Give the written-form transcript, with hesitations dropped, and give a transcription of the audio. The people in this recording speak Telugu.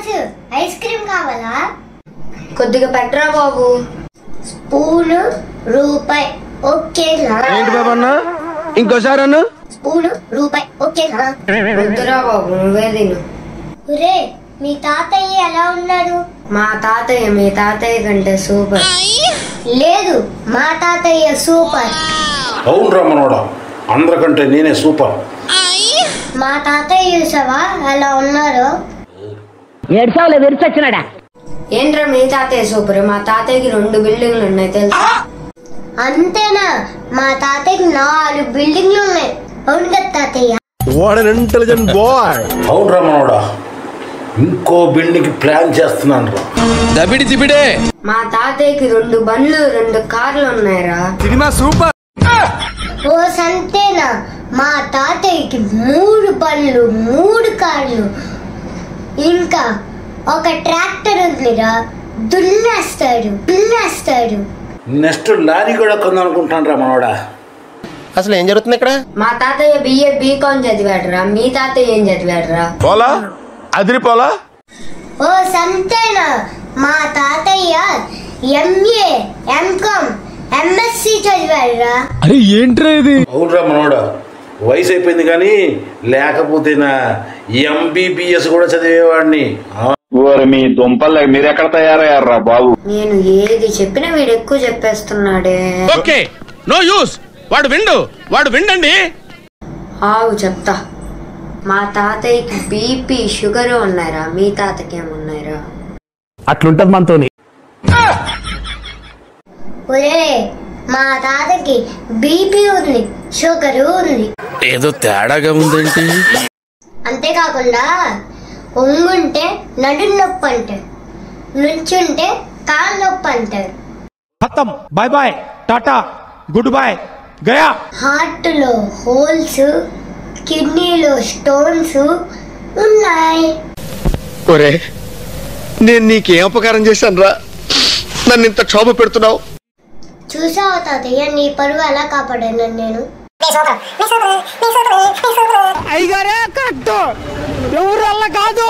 రాజు ఐస్ క్రీమ్ కావాలా? కొద్దిగా పెట్టరా బాబు. స్పూన్ రూపాయి ఓకేనా? ఏంటి బాబు అన్న ఇంకోసారి అన్న? స్పూన్ రూపాయి ఓకేనా? వద్దురా బాబు, నువ్వే తిను. ఒరే, మీ తాతయ్య ఎలా ఉన్నారు? మా తాతయ్య మీ తాతయ్య కంటే సూపర్. లేదు, మా తాతయ్య సూపర్. అవును రమ్మనోడా, అందరికంటే నేనే సూపర్. మా తాతయ్య చూసావా ఎలా ఉన్నారు? ఏడ్సావులే విరిచొచ్చినాడా. ఏంట్రా మీ తాతయ్య సూపర్? మా తాతయ్యకి 2 బిల్డింగ్లు ఉన్నాయి తెలుసా? అంతేనా? మా తాతయ్యకి 4 బిల్డింగ్లు ఉన్నాయి. అవును కదా తాతయ్య? What an intelligent boy. అవును రమ్మనోడా, ఇంకో బిల్డింగ్ ప్లాన్ చేస్తున్నాను రా. దబిడి దిబిడే. మా తాతయ్యకి 2 బండ్లు 2 కార్లు ఉన్నాయిరా. Cinema super. ఓ సంతేనా? మా తాతయ్యకి 3 బండ్లు 3 కార్లు ఇంకా ఒక ట్రాక్టర్ ఉందిరా. దున్నేస్తాడు. నెక్స్ట్ లారీ కూడా కొందనుకుంటాను రమ్మనోడా. అసలు ఏం జరుగుతుంది ఇక్కడ? మా తాతయ్య BA BCom చదివాడురా. మీ తాతయ్య ఏం చదివాడురా? పోలా అదిరిపోలా. ఓ సంతేనా? మా తాతయ్య MA MCom MSc చదివాడురా. అరే ఏంట్రా ఇది? అవును రమ్మనోడా, వయసు అయిపోయింది కానీ లేకపోతే నా MBBS కూడా చదివేవాడిని. మీ దుంపల్ మీరు ఎక్కడ తయారయ్యారా బాబు? నేను ఏది చెప్పినా వీడు ఎక్కువ చెప్పేస్తున్నాడే. Okay no use. వాడు విండండి. ఆవు చెప్తా. మా తాతయ్యకి BP షుగర్ ఉన్నాయిరా. మీ తాతకి ఏమున్నాయిరా? అట్లుంటది మనతోని. ఒరే, మా తాతకి BP ఉంది, షుగర్ ఉంది. ఏదో తేడాగా ఉందేంటి? అంతేకాకుండా ఒంగుంటే నడు నొప్పి అంటారు, నుంచుంటే కాలు నొప్పి అంటారు. खत्म bye bye tata good bye गया. హార్ట్ లో హోల్స్, కిడ్నీలో స్టోన్స్ ఉన్నాయి. ఒరే నేను నీకేం అపకారం చేశాను రా, నన్ను ఇంత క్షోభ పెడుతున్నావు? చూసావా తాతయ్య, నీ పరువు ఎలా కాపాడాను నేను? అయ్యగారే కరెక్ట్, ఎవరు అల్ల కాదు.